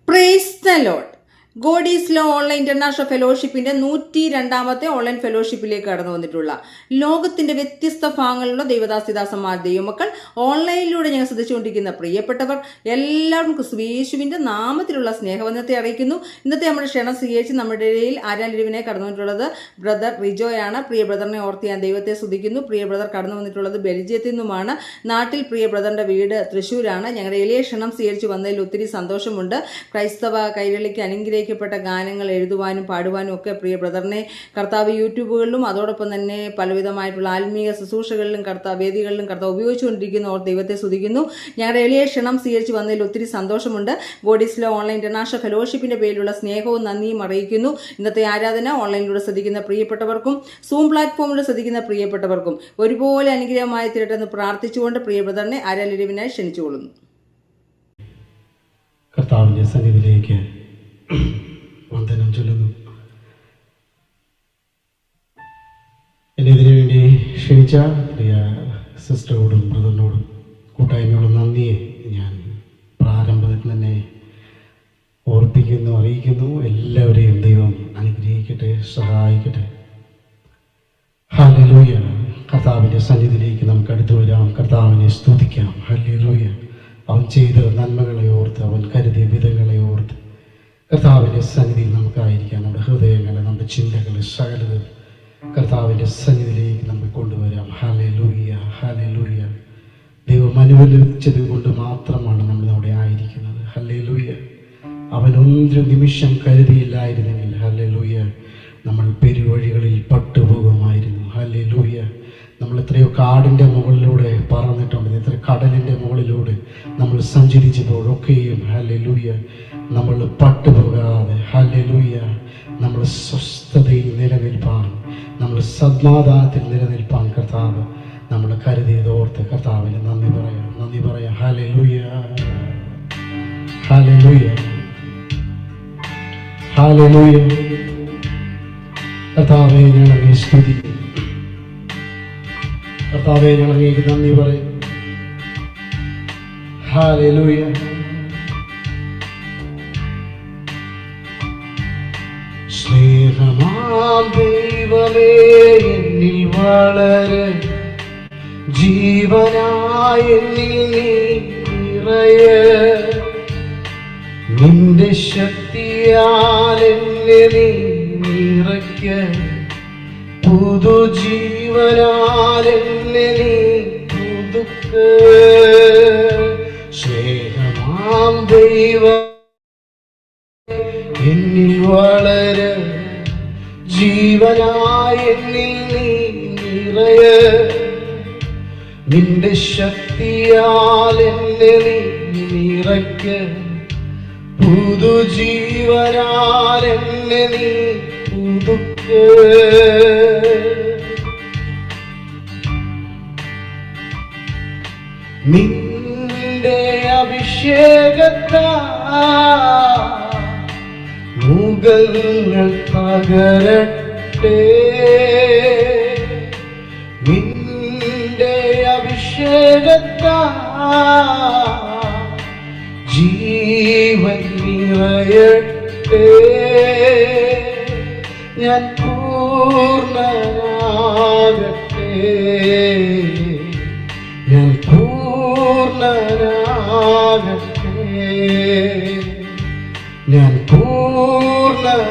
Price the lord. God is love online international ഫെലോഷിപ്പിന്റെ 102ാമത്തെ online ഫെലോഷിപ്പിലേക്ക് കടന്നു വന്നിട്ടുള്ള ലോകത്തിന്റെ വ്യത്യസ്ത ഭാഗങ്ങളിലുള്ള ദൈവദാസിദാസന്മാർ ദൈവമക്കൾ ഓൺലൈനിലൂടെ ഞങ്ങൾ ശ്രദ്ധിച്ചുകൊണ്ടിരിക്കുന്ന പ്രിയപ്പെട്ടവർ എല്ലാവർക്കും ക്രിസ്തുയേശുവിന്റെ നാമത്തിലുള്ള സ്നേഹവന്ദനത്തെ അറിയിക്കുന്നു. ഇന്നത്തെ നമ്മുടെ ക്ഷണം സ്വീകരിച്ച് നമ്മുടെ ഇടയിൽ ആരാലിരിവിനെ കടന്നു വന്നിട്ടുള്ളത് ബ്രദർ റിജോയാണ്. പ്രിയ ബ്രദറിനെ ഓർത്ത് ഞാൻ ദൈവത്തെ സ്തുതിക്കുന്നു. പ്രിയ ബ്രദർ കടന്നു വന്നിട്ടുള്ളത് ബെൽജിയത്തിൽ നിന്നുമാണ്. നാട്ടിൽ പ്രിയ ബ്രദറിന്റെ വീട് തൃശ്ശൂരാണ്. ഞങ്ങളുടെ എളിയ ക്ഷണം സ്വീകരിച്ച് വന്നതിൽ ഒത്തിരി സന്തോഷമുണ്ട്. ക്രൈസ്തവ കൈരളിക്ക് അനുഗ്രഹിക്കപ്പെട്ട ഗാനങ്ങൾ എഴുതുവാനും പാടുവാനും ഒക്കെ പ്രിയ ബ്രദറിനെ കർത്താവ് യൂട്യൂബുകളിലും അതോടൊപ്പം തന്നെ പലവിധമായിട്ടുള്ള ആത്മീയ ശുശ്രൂഷകളിലും വേദികളിലും കർത്താവ് ഉപയോഗിച്ചുകൊണ്ടിരിക്കുന്ന ഓർ ദൈവത്തെ സ്തുതിക്കുന്നു. ഞങ്ങളുടെ എളിയ ക്ഷണം സ്വീകരിച്ച് വന്നതിൽ ഒത്തിരി സന്തോഷമുണ്ട്. God is love online international ഫെലോഷിപ്പിന്റെ പേരിലുള്ള സ്നേഹവും നന്ദിയും അറിയിക്കുന്നു. ഇന്നത്തെ ആരാധന ഓൺലൈനിലൂടെ ശ്രദ്ധിക്കുന്ന പ്രിയപ്പെട്ടവർക്കും സൂം പ്ലാറ്റ്ഫോമിലൂടെ ശ്രദ്ധിക്കുന്ന പ്രിയപ്പെട്ടവർക്കും ഒരുപോലെ അനുഗ്രഹമായി തീരട്ടെന്ന് പ്രാർത്ഥിച്ചുകൊണ്ട് പ്രിയ ബ്രദറിനെ ആരാലിരിവിനായി ക്ഷണിച്ചുകൊള്ളുന്നു. കർത്താവിൻ്റെ സന്നിധിയിലേക്ക് വന്ദനം ചൊല്ലുന്നു. എന്നെ ഇതിനു വേണ്ടി ക്ഷണിച്ച പ്രിയ സിസ്റ്ററോടും ബ്രദറിനോടും കൂട്ടായ്മയോടും നന്ദിയെ ഞാൻ പ്രാരംഭത്തിൽ തന്നെ ഓർപ്പിക്കുന്നു, അറിയിക്കുന്നു. എല്ലാവരെയും ദൈവം അനുഗ്രഹിക്കട്ടെ, സഹായിക്കട്ടെ. ഹല്ലേലൂയ. കർത്താവിൻ്റെ സന്നിധിയിലേക്ക് നമുക്ക് അടുത്തു വരാം, കർത്താവിനെ സ്തുതിക്കാം. ഹല്ലേലൂയ. അവൻ ചെയ്ത നന്മകളെ ഓർത്ത്, അവൻ കരുതിയ വിധങ്ങളെ ഓർത്ത് കർത്താവിൻ്റെ സന്നിധിയിൽ നമുക്കായിരിക്കാം. നമ്മുടെ ഹൃദയങ്ങളെ, നമ്മുടെ ചിന്തകളെ സകലത് കർത്താവിൻ്റെ സന്നിധിയിലേക്ക് നമുക്ക് കൊണ്ടുവരാം. Hallelujah, hallelujah. ദൈവം അനുവദിച്ചത് കൊണ്ട് മാത്രമാണ് നമ്മൾ അവിടെ ആയിരിക്കുന്നത്. ഹല്ലേലൂയ. അവൻ ഒരു നിമിഷം കരുതിയില്ലായിരുന്നെങ്കിൽ ഹല്ലേലൂയ നമ്മൾ പെരുവഴികളിൽ പട്ടുപോകുമായിരുന്നു. ഹല്ലേലൂയ. നമ്മൾ എത്രയോ കാടിൻ്റെ മുകളിലൂടെ പറന്നിട്ടുണ്ട്, എത്ര കടലിൻ്റെ മുകളിലൂടെ നമ്മൾ സഞ്ചരിച്ചപ്പോഴൊക്കെയും ഹല്ലേലൂയ നമ്മൾ പട്ടുപോകാതെ ഹല്ലേലൂയ നമ്മൾ സ്വസ്ഥതയിൽ നിലനിൽപ്പാൻ, നമ്മൾ സമാധാനത്തിൽ നിലനിൽപ്പാൻ കർത്താവ് നമ്മൾ കരുതിയതോർത്ത് കർത്താവിന് നന്ദി പറയാം. Hallelujah, hallelujah, hallelujah. കർത്താവേ ഞങ്ങളെ സ്തുതിക്കുന്നു, കർത്താവേ ഞങ്ങൾക്ക് നന്ദി പറയും. ഹല്ലേലൂയ. സ്നേഹമാം ദൈവമേ എന്നിൽ വളര്, ജീവനായ എന്നിൽ നീ നിറയ്, നിന്റെ ശക്തിയാൽ എന്നെ നീ നിറയ്ക്ക്, പുതുജീവനാൽ എന്നെ നീ പുതുക്ക്. സ്നേഹമാം ദൈവം എന്നിൽ വളര്, ജീവനായ എന്നിൽ നീ നിറയ്, നിന്റെ ശക്തിയാൽ എന്നെ നീ നിറയ്ക്ക്, പുതുജീവനാൽ എന്നെ നീ പുതുക്ക്. നിന്റെ അഭിഷേകത്താൽ മുഖങ്ങൾ പകരട്ടെ, നിന്റെ അഭിഷേകത്താൽ ജീവൻ നിറയട്ടെ, ഞാൻ പൂർണ്ണനാകട്ടെ, ഞാൻ പൂർണ്ണനാകട്ടെ, ഞാൻ പൂർണ്ണനാകട്ടെ,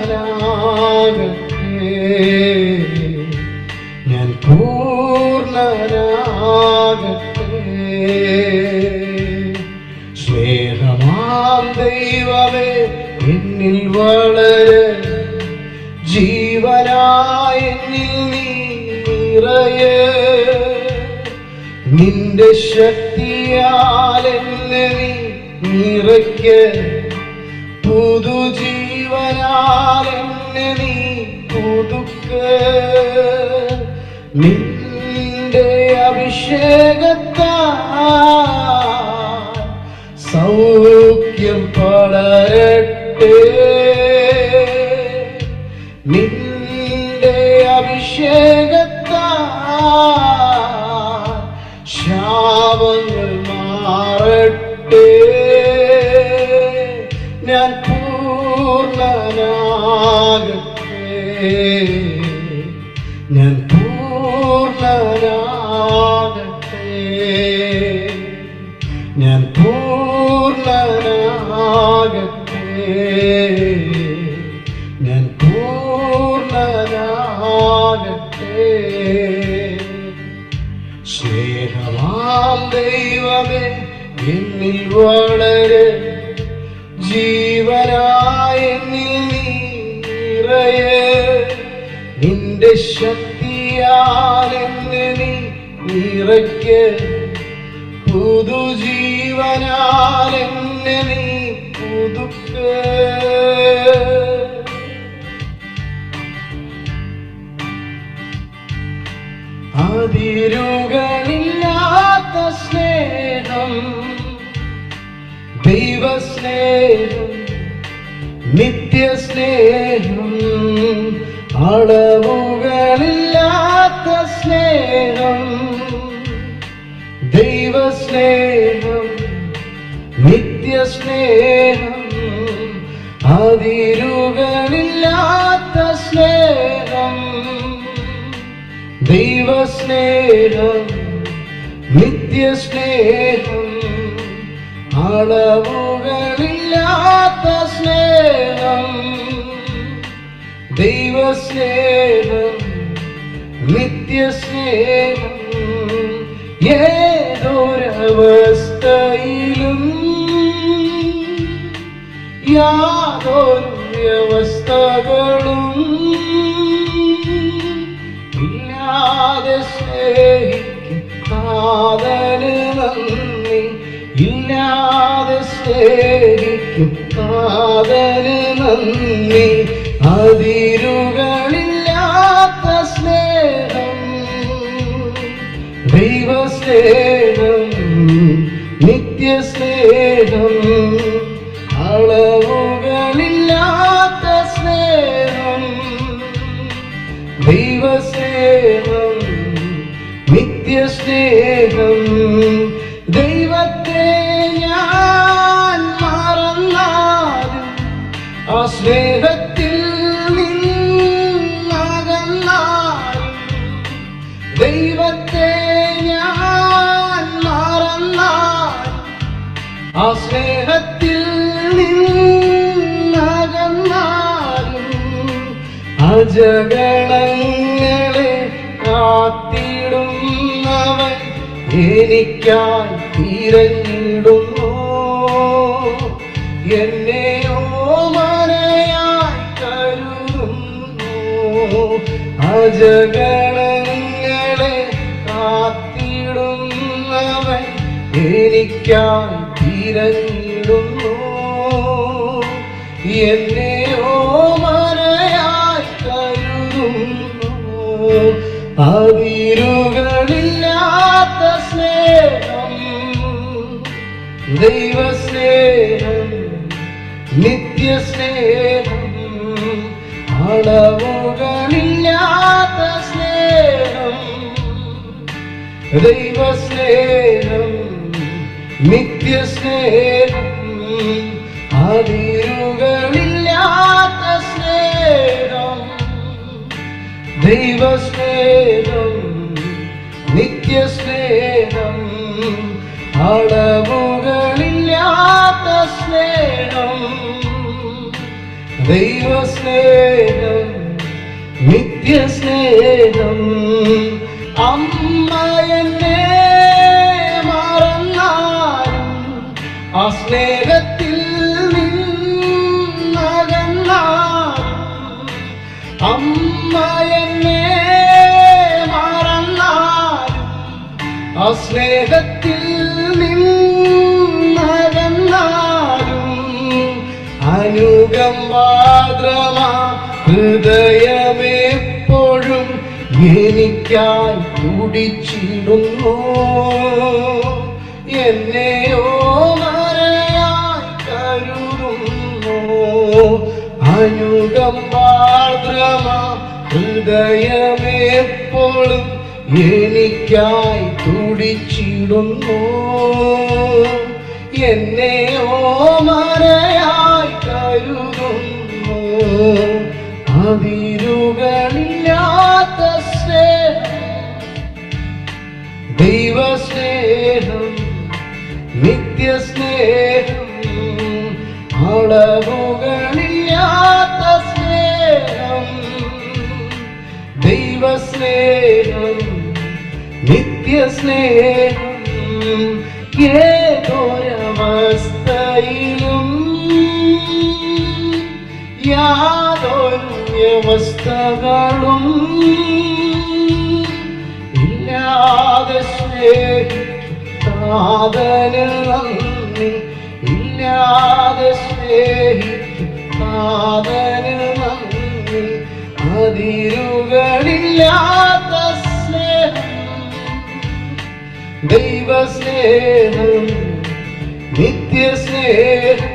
ഞാൻ പൂർണ്ണനാകട്ടെ. സ്നേഹമാം ദൈവമേ എന്നിൽ വളര്, ജീവനായ എന്നിൽ നീ നിറയ്, നിന്റെ ശക്തിയാൽ എന്നെ നീ നിറയ്ക്ക്, പുതുജീവനാൽ എന്നെ നീ പുതുക്ക്. നിന്റെ അഭിഷേകത്താൽ സൗഖ്യം പടരട്ടെ, നിന്റെ അഭിഷേകത്താൽ ശാപങ്ങൾ മാറട്ടെ, ഞാൻ പൂർണ്ണനാകട്ടെ, ഞാൻ പൂർണ്ണനാകട്ടെ, ഞാൻ പൂർണ്ണനാകട്ടെ, ഞാൻ പൂർണ്ണനാകട്ടെ. സ്നേഹമാം ദൈവമേ എന്നിൽ വളരെ, ജീവനായ എന്നിൽ നിറയെ, നിന്റെ ശക്തിയാൽ എന്നെ നീ നിറയ്ക്ക്, പുതുജീവനാൽ എന്നെ നീ പുതുക്ക്. അതിരുകളില്ലാത്ത സ്നേഹം, ദൈവസ്നേഹം, നിത്യസ്നേഹം, അളവുകളില്ലാത്ത സ്നേഹം, ദൈവസ്നേഹം, നിത്യസ്നേഹം, അതിരുകളില്ലാത്ത സ്നേഹം, ദൈവസ്നേഹം, നിത്യസ്നേഹം, അളവുകളില്ലാത്ത സ്നേഹം, ദൈവസ്നേഹം, നിത്യസ്നേഹം. ഏതൊരവസ്ഥയിലും യാതൊരു വ്യവസ്ഥകളും ഇല്ലാതെ സ്നേഹിക്കും നാഥന് നന്ദി, ഇല്ലാതെ സ്നേഹിക്കും നാഥന് നന്ദി. അതിരുകളില്ലാത്ത സ്നേഹം, ദൈവസ്നേഹം, നിത്യസ്നേഹം, അളവുകളില്ലാത്ത സ്നേഹം, ദൈവസ്നേഹം, നിത്യസ്നേഹം. ദൈവത്തെ ഞാൻ മറന്നാലും ആ സ്നേഹത്തിൽ നിന്നകന്നാലും, ദൈവത്തെ ഞാൻ മറന്നാലും ആ സ്നേഹത്തിൽ നിന്നകന്നാലും, അജഗണങ്ങളെ കാത്തിടുന്നവൻ എനിക്കായി തിരഞ്ഞിടുന്നു, എന്നെ ഓമനയായി കരുതുന്നു. അജഗണങ്ങളെ കാത്തിടുന്നവൻ എനിക്കായി തിരഞ്ഞിടുന്നു, എന്നെ ഓമനയായി കരുതുന്നു. അതിരുകളില്ലാത്ത സ്നേഹം, ദൈവസ്നേഹം, നിത്യസ്നേഹം, അളവുകളില്ലാത്ത സ്നേഹം, ദൈവസ്നേഹം, നിത്യസ്നേഹം, അതിരുകളില്ലാത്ത സ്നേഹം, ദൈവസ്നേഹം, നിത്യസ്നേഹം, അളവുകളില്ലാത്ത സ്നേഹം, ദൈവസ്നേഹം, നിത്യസ്നേഹം. അമ്മ എന്നെ മറന്നാലും ആ സ്നേഹത്തിൽ നിന്നകന്നാലും, അമ്മ എന്നെ മറന്നാലും ആ സ്നേഹത്തിൽ നിന്നകന്നാലും, അനുകമ്പാദ്രമാ ഹൃദയമെപ്പോഴും എനിക്കായി തുടിച്ചിടുന്നു, എന്നെ ഓമനയായി കരുതുന്നു. അനുകമ്പാദ്രമാ ഹൃദയമെപ്പോഴും എനിക്കായി തുടിച്ചിടുന്നു, എന്നെ ഓമനയായി അളവുകളില്ലാത്ത സ്നേഹം, ദൈവസ്നേഹം, നിത്യസ്നേഹം. ഏതൊരവസ്ഥയിലും യാതൊരു വ്യവസ്ഥകളും ഇല്ലാതെ സ്നേഹിക്കാതന് നന്ദി, ഇല്ലാതെ സ്നേഹിക്കാതന് നന്ദി. അതിരുകളില്ലാത്ത സ്നേഹം, ദൈവസ്നേഹം, നിത്യസ്നേഹം.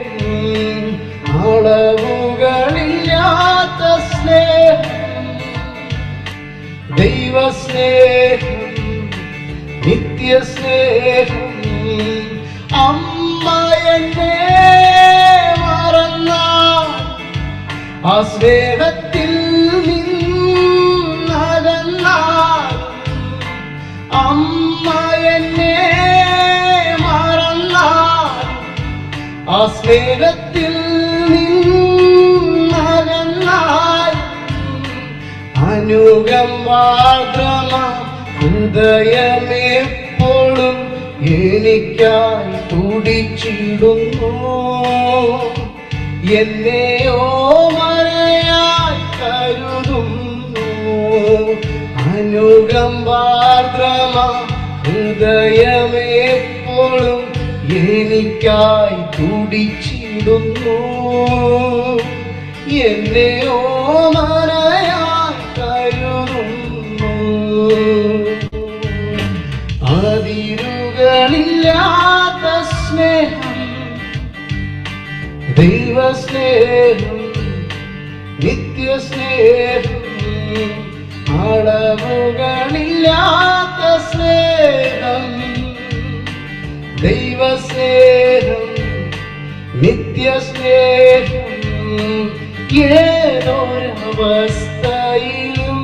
അളവുകളില്ലാത്ത സ്നേഹം, ദൈവസ്നേഹം, നിത്യസ്നേഹം. അമ്മ എന്നെ മറന്നാൽ ആ സ്നേഹത്തിൽ നിന്നകന്നാൽ, അമ്മ എന്നെ മറന്നാൽ ആ സ്നേഹത്തിൽ നിന്നകന്നാൽ, അനുകമ്പാർദ്രമ ഹൃദയമെപ്പോഴും എനിക്കായി തുടിച്ചിടുന്നു. എന്നെ ഓമനയായി കരുതുന്നു. അനുകമ്പാർദ്രമ ഹൃദയമെപ്പോഴും എനിക്കായി തുടിച്ചിടുന്നു. എന്നെ ഓമനയായി കരുതുന്നു. അതിരുകളില്ലാത്ത സ്നേഹം, ദൈവസ്നേഹം, നിത്യസ്നേഹം. അളവുകളില്ലാത്ത സ്നേഹം, ദൈവസ്നേഹം, നിത്യസ്നേഹം. ഏതൊരവസ്ഥയിലും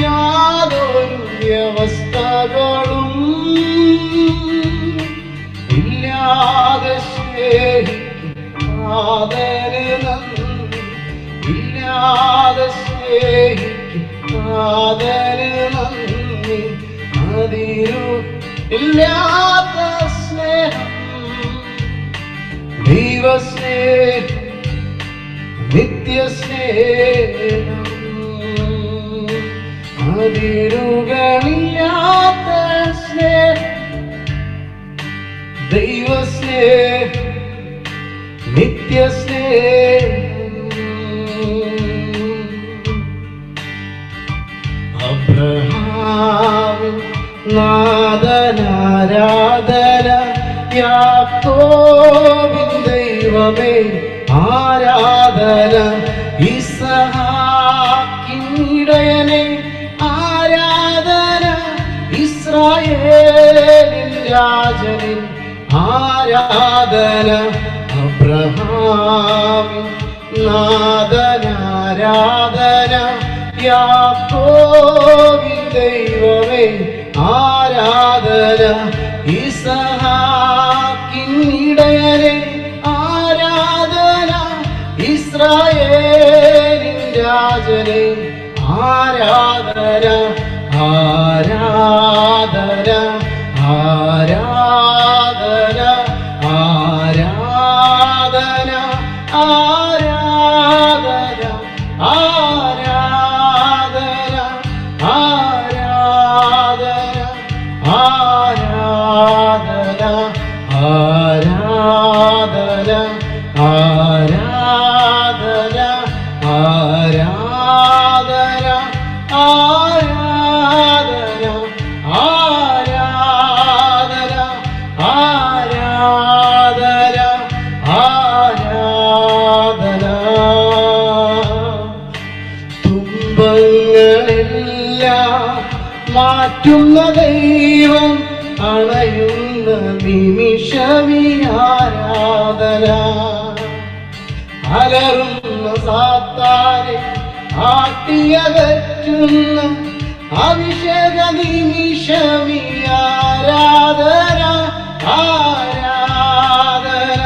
യാതൊരു വ്യവസ്ഥകളും ഇല്ലാതെ സ്നേഹിക്കാതന് നന്ദി, ഇല്ലാതെ സ്നേഹിക്കാതന് നന്ദി. അതിരുകളില്ലാത്ത സ്നേഹം, ദൈവസ്നേഹം, നിത്യസ്നേഹം. അതിരുകളില്ലാത്ത സ്നേഹം, ദൈവസ്നേഹം, നിത്യസ്നേഹം. അബ്രഹാമിൻ നാഥനാരാധന, യാക്കോബിൻ ദൈവമേ ആരാധന, ഇസ്ഹാക്കിൻ ഇടയനേ ആരാധന, ഇസ്രായേലിൻ രാജനിൻ ആരാധന. അബ്രഹാമിൻ നാഥനാരാധന, യാക്കോബിൻ ദൈവമേ ആരാധന, ഇസ്ഹാക്കിൻ ഇടയനേ ആരാധന, ഇസ്രായേലിൻ രാജനേ ആരാധന. ആരാധന, ആരാധന, ആരാധന, ആരാധന, ആരാധന, ആരാധന, ആരാധന, ആരാധന, ആരാധന, ആരാധന, ആരാധന, ആരാധന, ആരാധന, ആരാധന. തുമ്പങ്ങളെല്ലാം മാറ്റുന്ന ദൈവം, അണയുന്ന നിമിഷമീ ആരാധന. അലറുന്ന സാത്താനെ ആട്ടിയകറ്റുന്ന അഭിഷേക നിമിഷമീ ആരാധന, ആരാധന,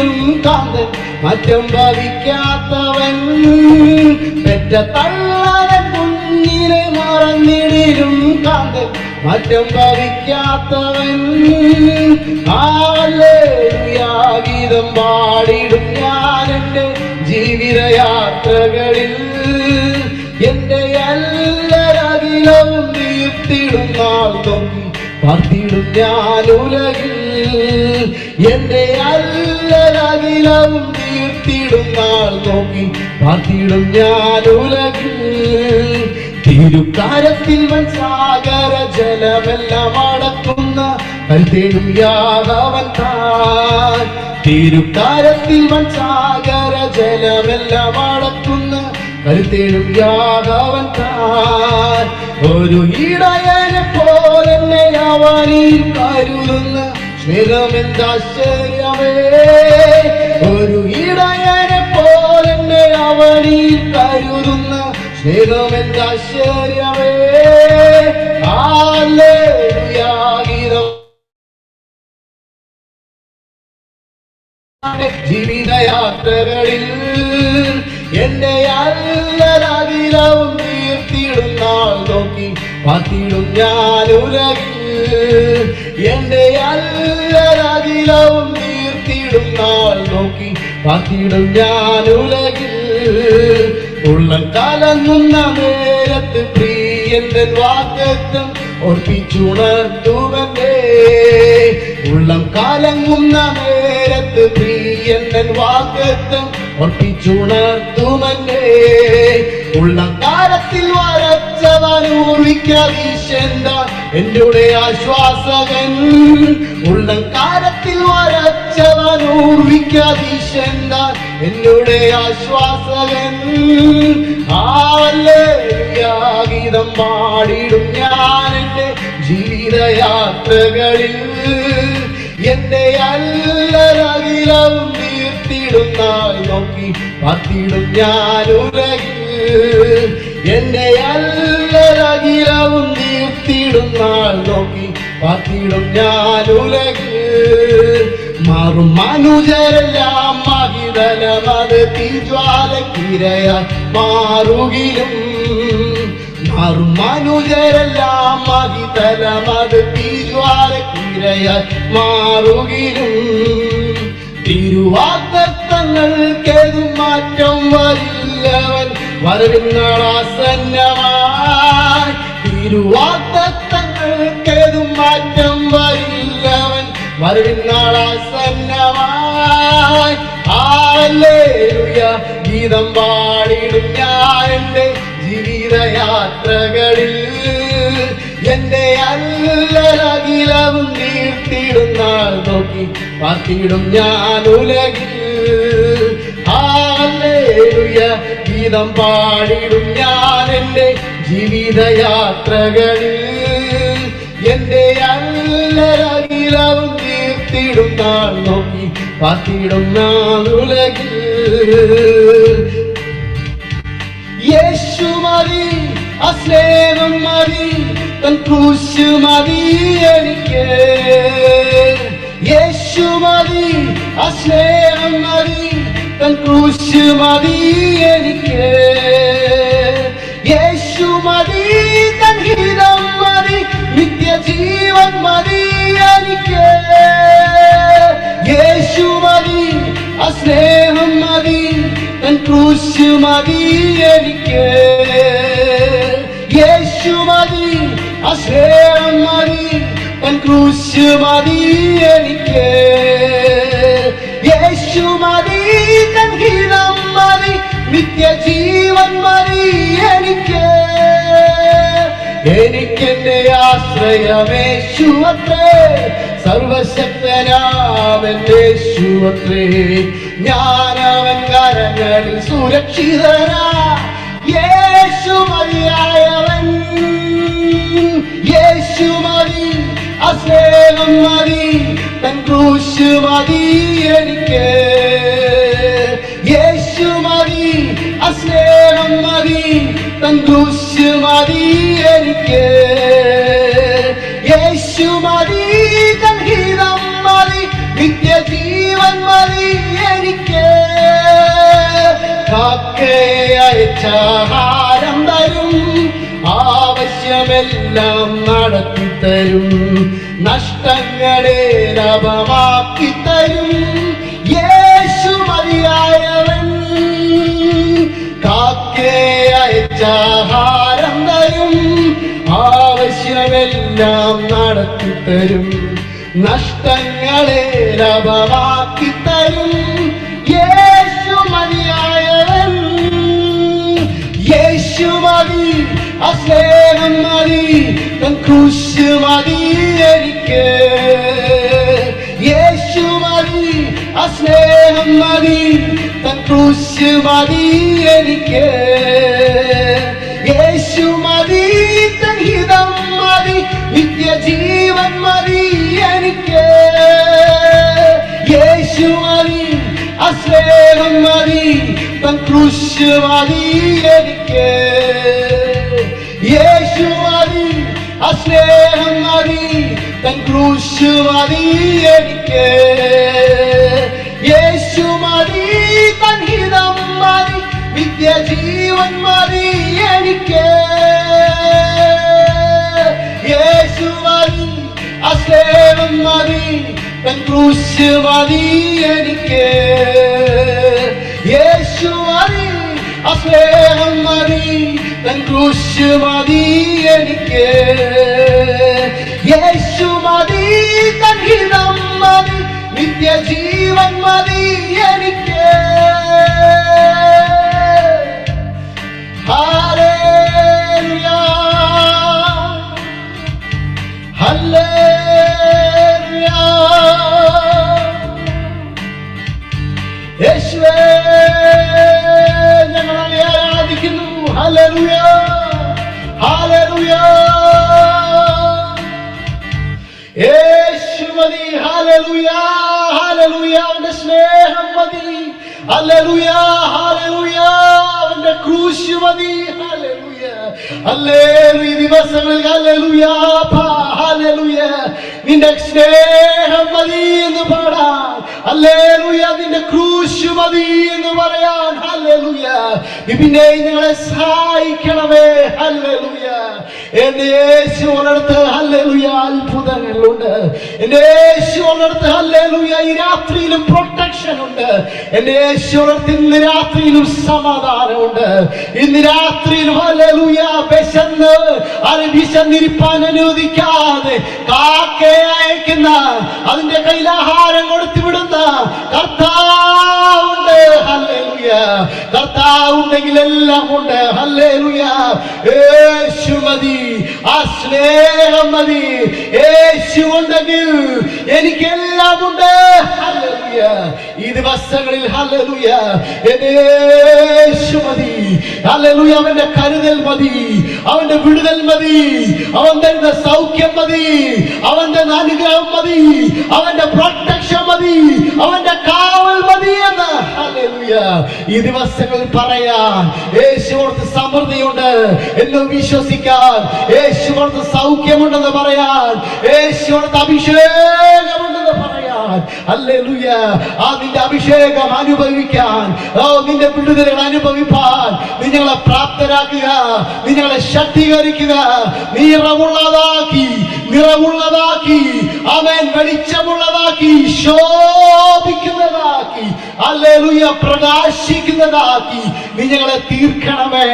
കാന്തൻ മാറ്റം ഭവിക്കാത്തവൻ പെറ്റ തള്ളവൻ കുഞ്ഞിനെ മറന്നിടിലും കാന്തൻ മാറ്റം ഭവിക്കാത്തവൻ ഹല്ലേലൂയാ ഗീതം പാടിടും ഞാൻ എൻ്റെ ജീവിതയാത്രകളിൽ എൻ്റെ എല്ലാരകിലവും തീർത്തിടും നാൾ നോക്കി പാർത്തിടും ഞാൻ ഉലകിൽ എൻ്റെ എല്ലാരകിലവും തീർത്തിടും നാൾ നോക്കി പാർത്തിടും ഞാൻ ഉലകിൽ തിരുക്കാരത്തിൽ വൻ സാഗര ജലമെല്ലാം അടക്കുന്ന കരുത്തേനും യാഗവൻ താൻ തിരുക്കാരത്തിൽ വൻ സാഗര ജലമെല്ലാം അടക്കുന്ന കരുത്തേനും യാഗവൻ താൻ ഒരു ഇടയനെ പോലെന്നെ അവനിൽ കരുതുന്ന സ്നേഹമെന്താശ്ചര്യമേ ഒരു ഇടയനെ പോലെന്നെ അവനിൽ കരുതുന്ന സ്നേഹമെന്താശ്ചര്യമേ ഹല്ലേലൂയാ ഗീതം ജീവിതയാത്രകളിൽ എൻ്റെ എല്ലാരകിലവും തീർത്തിടും നാൾ നോക്കി പാർത്തിടും ഞാൻ ഉലകിൽ എൻ്റെ എല്ലാരകിലവും തീർത്തിടും നാൾ നോക്കി പാർത്തിടും ഞാൻ ഉലകിൽ ഉള്ളം കലങ്ങുന്ന നേരത്ത് പ്രിയന്റെ വാഗ്ദത്തം ഓർപ്പിച്ചുണർത്തുവന്റെ ഉള്ളം കലങ്ങുന്ന നേരത്ത് പ്രിയന്റെ വാഗ്ദത്തം ഓർപ്പിച്ചുണർത്തുവന്റെ ഉള്ളം കാലത്തിൽ വരച്ചവൻ ഊർവിക്കീശന്ത എൻ്റെ ആശ്വാസകൻ ഉള്ളം കാലത്തിൽ വരച്ചവൻ ഊർവിക്കീശന്ത എൻ്റെ ആശ്വാസകൻ ഹല്ലേലൂയാ ഗീതം പാടിടും ഞാൻ എൻ്റെ ജീവിതയാത്രകളിൽ എൻ്റെ എല്ലാരകിലവും തീർത്തിടും നാൾ നോക്കി പാർത്തിടും ഞാൻ ഉലകിൽ എൻ്റെ എല്ലാരകിലവും തീർത്തിടും നാൾ നോക്കി പാർത്തിടും ഞാൻ ഉലകിൽ മാറും മനുജരെല്ലാം മഹിതലമത് തീജ്വാലക്കിരയായി മാറുകിലും മാറും മനുജരെല്ലാം മഹിതലമത് തീജ്വാലക്കിരയായി മാറുകിലും തിരുവാഗ്ദത്തങ്ങൾക്കേതും മാറ്റം വരില്ലവൻ വരവിനാളാസന്നമായി തിരുവാഗ്ദത്തങ്ങൾക്കേതും മാറ്റം വരില്ലവൻ വരവിനാളാസന്നമായി ഹല്ലേലൂയാ ഗീതം പാടിടും ഞാൻ എൻ്റെ ജീവിതയാത്രകളിൽ എൻ്റെ എല്ലാരകിലവും തീർത്തിടും നാൾ നോക്കി പാർത്തിടും ഞാൻ ഉലകിൽ ഹല്ലേലൂയാ ഗീതം പാടിടും ഞാൻ എൻ്റെ ജീവിതയാത്രകളിൽ എൻ്റെ എല്ലാരകിലവും തീർത്തിടും നാൾ നോക്കി പാർത്തിടും ഞാൻ ഉലകിൽ യേശു മതി അസ്നേഹം മതി തൻ ക്രൂശ് മതി എനിക്ക് യേശു മതി അസ്നേഹം മതി തൻ ക്രൂശ് മതി എനിക്ക് യേശു മതി തൻ ഹിതം മതി നിത്യജീവൻ മതി എനിക്ക് യേശു മതി അസ്നേഹം മതി തൻ ക്രൂശ് മതി എനിക്ക് യേശു മതി അസ്നേഹം മതി തൻ ക്രൂശ് മതി എനിക്ക് യേശു മതി തൻ ഹിതം മതി നിത്യജീവൻ മതി എനിക്ക് എനിക്കെന്റെ ആശ്രയമേശുവത്രേ സർവശക്തനാവന്റെ യേശുവത്രേ ഞാനവൻ കരങ്ങളിൽ സുരക്ഷിതനാ യേശു മതിയായവൻ യേശു മതി അസ്നേഹം മതി തൻ ക്രൂശ് മതി എനിക്ക് യേശു മതി അസ്നേഹം മതി തൻ ക്രൂശ് മതി എനിക്ക് യേശു മതി തൻ ഹിതം മതി നിത്യജീവൻ മതി എനിക്ക് അയച്ചാഹാരം തരും, ആവശ്യമെല്ലാം നടത്തിത്തരും, നഷ്ടങ്ങളെ ലാഭമാക്കിത്തരും. യേശു മതിയായവൻ, കാക്കേ അയച്ചാഹാരം തരും, ആവശ്യമെല്ലാം നടത്തിത്തരും, നഷ്ടങ്ങളെ ലാഭമാക്കിത്തരും. യേശു മതിയായവൻ, യേശു മതി, ആ സ്നേഹം മതി, തൻ ക്രൂശ് മതി എനിക്ക്. യേശു മതി, ആ സ്നേഹം മതി, തൻ ക്രൂശ് മതി എനിക്ക്. യേശു മതി, തൻ ഹിതം മതി, നിത്യജീവൻ മതി എനിക്ക്. യേശു മതി, ആ സ്നേഹം മതി, തൻ ക്രൂശ് മതി എനിക്ക്. യേശു മതി, ആ സ്നേഹം മതി, തൻ ക്രൂശ് മതി എനിക്ക്. യേശു മതി, തൻ ഹിതം മതി, നിത്യജീവൻ മതി എനിക്ക്. യേശു മതി, ആ സ്നേഹം മതി, തൻ ക്രൂശ് മതി എനിക്ക്. യേശു മതി, ആ സ്നേഹം മതി, തൻ ക്രൂശ് മതി എനിക്ക്. യേശു മതി, തൻ ഹിതം മതി, നിത്യജീവൻ മതി എനിക്ക്. Hallelujah, hallelujah. യേശുവേ, ഞങ്ങൾ അങ്ങയെ ആരാധിക്കുന്നു. Hallelujah, hallelujah. യേശു മതി, ഹല്ലേലൂയ, ഹല്ലേലൂയ. അവന്റെ സ്നേഹം മതി, ഹല്ലേലൂയ, ഹല്ലേലൂയ. അവന്റെ ക്രൂശ് മതി, ഹല്ലേലൂയ, ഹല്ലേലൂയ. ഈ ദിവസങ്ങളിൽ ഹല്ലേലൂയ, ഹല്ലേലൂയ. നിന്റെ സ്നേഹം മതി എന്ന് പാടാൻ, ഹല്ലേലൂയ. നിന്റെ ക്രൂശ് മതി എന്ന് പറയാൻ, ഹല്ലേലൂയ. പിന്നെ ഞങ്ങളെ സഹായിക്കണമേ, ഹല്ലേലൂയ. എന്റെ യേശു ഉണർത്ത്, ഹല്ലേലൂയ, അത്ഭുതങ്ങളുണ്ട്. എന്റെ യേശു ഉണർത്ത്, ഹല്ലേലൂയ, ഈ രാത്രിയിലും പ്രൊട്ടക്ഷൻ ഉണ്ട്. എന്റെ യേശു ഉണർത്ത്, ഇന്ന് രാത്രിയിലും സമാധാനമുണ്ട്. ഇന്ന് രാത്രിയിലും ഹല്ലേലൂയ, വിശന്നിരിപ്പാൻ അനുവദിക്കാതെ കാക്കയെ അയക്കുന്ന, അതിന്റെ കയ്യിൽ ആഹാരം കൊടുത്തു വിടുന്ന കർത്താവുണ്ട്. ഹല്ലേലൂയ, കർത്താവുണ്ടെങ്കിൽ എല്ലാം ഉണ്ട്. ഹല്ലേലൂയ. യേശു മതി, ആ സ്നേഹം മതി. യേശു ഉണ്ടെങ്കിൽ എനിക്കെല്ലാം ഉണ്ട്. ഹല്ലേലൂയ. ഈ ദിവസങ്ങളിൽ ഹല്ലേലൂയ, യേശു മതി. ഹല്ലേലൂയ. അവന്റെ കരുതൽ മതി, അവന്റെ വിടുതൽ മതി, അവൻ തരുന്ന സൗഖ്യം മതി, അവന്റെ അനുഗ്രഹം മതി, അവന്റെ പ്രൊട്ടക്ഷൻ മതി, അവന്റെ കാവൽ മതി എന്ന് ഹല്ലേലൂയ ഈ ദിവസങ്ങളിൽ പറയാൻ. യേശുവോട് സമൃദ്ധിയുണ്ട് എന്ന് വിശ്വസിക്കാൻ, യേശുവോട് സൗഖ്യമുണ്ടെന്ന് പറയാൻ, യേശുവോട് അഭിഷേകമുണ്ടെന്ന് പറയാൻ. ഹല്ലേലൂയ. ആ നിന്റെ അഭിഷേകം അനുഭവിക്കാൻ, നിന്റെ വിടുതലുകൾ അനുഭവിപ്പാൻ നിങ്ങളെ പ്രാപ്തരാക്കുക, നിങ്ങളെ ശക്തീകരിക്കുക, നിറവുള്ളതാക്കി, ആമേൻ, വെളിച്ചമുള്ളതാക്കി, ശോഭിക്കുന്നതാക്കി, ഹല്ലേലൂയ, പ്രകാശിക്കുന്നതാക്കി നീ ഞങ്ങളെ തീർക്കണമേ.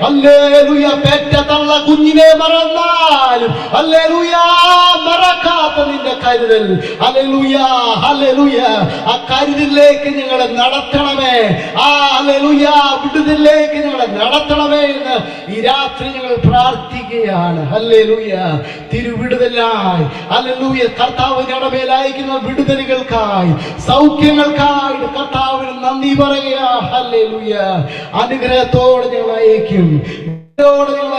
ഹല്ലേലൂയ. പെറ്റ തള്ള കുഞ്ഞിനെ മറന്നാലും ഹല്ലേലൂയ മറക്കാത്ത നിന്റെ കരുതൽ, ഹല്ലേലൂയ, ഹല്ലേലൂയ, ആ കരുതലിലേക്ക് ഞങ്ങളെ നടത്തണമേ. ആ ഹല്ലേലൂയ വിടുതലിലേക്ക് ഞങ്ങളെ നടത്തണമേ എന്ന് ഈ രാത്രി ഞങ്ങൾ പ്രാർത്ഥിക്കുകയാണ്. ഹല്ലേലൂയ. തിരുവിടുതലായി, ഹല്ലേലൂയ, കർത്താവ് ഞങ്ങളുടെ മേൽ അയക്കുന്ന വിടുതലുകൾക്കായി, സൗഖ്യങ്ങൾക്കായി കർത്താവിന് നന്ദി പറയുക. ഹല്ലേലൂയ. അനുഗ്രഹത്തോടെ ഞങ്ങൾ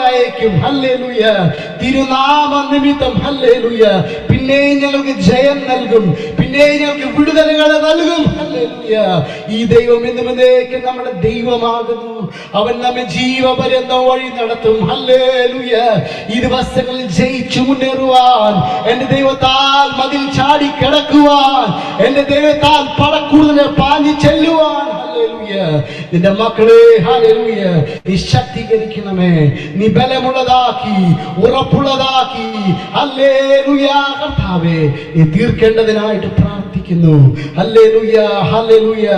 അയക്കും, ഹല്ലേലൂയ. തിരുനാമ നിമിത്തം ഹല്ലേലൂയ പിന്നെയും ഞങ്ങൾക്ക് ജയം നൽകും, പിന്നെയും ഞങ്ങൾക്ക് വിടുതലുകൾ നൽകും. ഹല്ലേലൂയ. ഈ ദൈവം എന്നുമേക്കും നമ്മുടെ ദൈവമാകുന്നു. അവൻ നമ്മെ ജീവപര്യന്തം വഴി നടത്തും. ഹല്ലേലൂയ. ഈ ദിവസങ്ങളിൽ ജയിച്ചു മുന്നേറുവാൻ, എന്റെ ദൈവത്താൽ മതിൽ ചാടി കിടക്കുവാൻ, എന്റെ ദൈവത്താൽ പടക്കൂടുതൽ പാഞ്ഞു ചെല്ലുവാൻ, ഹല്ലേലൂയ, നിന്റെ മക്കളെ ഹല്ലേലൂയ നീ ശക്തീകരിക്കണമേ, നീ ബലമുള്ളതാക്കി ഉറപ്പുള്ളതാക്കി ഹല്ലേലൂയ കർത്താവേ നീ തീർക്കേണ്ടതിനായിട്ട് പ്രാർത്ഥിക്കുന്നു. ഹല്ലേലൂയ ഹല്ലേലൂയ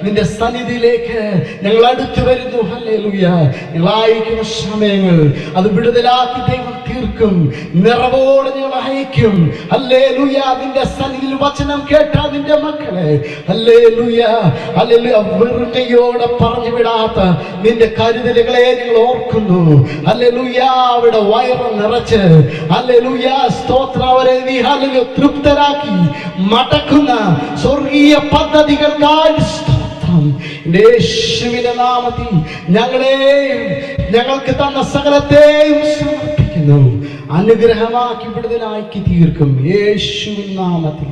നിന്റെ സന്നിധിയിലേക്ക് ഞങ്ങൾ അടുത്തു വരുന്നു. ഹല്ലേലൂയ ഞങ്ങളായിരിക്കുന്ന സമയങ്ങൾ അത് വിടുതലാക്കി ദൈവം തീർക്കും, നിറവോടെ ഞങ്ങൾ അയക്കും. ഹല്ലേലൂയ നിന്റെ സന്നിധിയിൽ വചനം കേട്ട നിന്റെ മക്കളെ ഹല്ലേലൂയ ഹല്ലേലൂയ വെറുകയോടെ പറഞ്ഞു വിടാത്ത നിന്റെ കരുതലുകളെ ഞങ്ങൾ ഓർക്കുന്നു. ഹല്ലേലൂയ അവിടെ വയറ് നിറച്ച് ഹല്ലേലൂയ സ്തോത്രം അവരെ നീ ഹല്ലേലൂയ തൃപ്തരാക്കി മടക്കുന്ന സ്വർഗീയ പദ്ധതികൾക്കായി സ്തോത്രം. യേശുവിന്റെ നാമത്തിൽ ഞങ്ങൾക്ക് തന്ന സകലത്തെയും സമർപ്പിക്കുന്നു. അനുഗ്രഹമാക്കി വിടുതലാക്കി തീർക്കും യേശുവിൻ നാമത്തിൽ.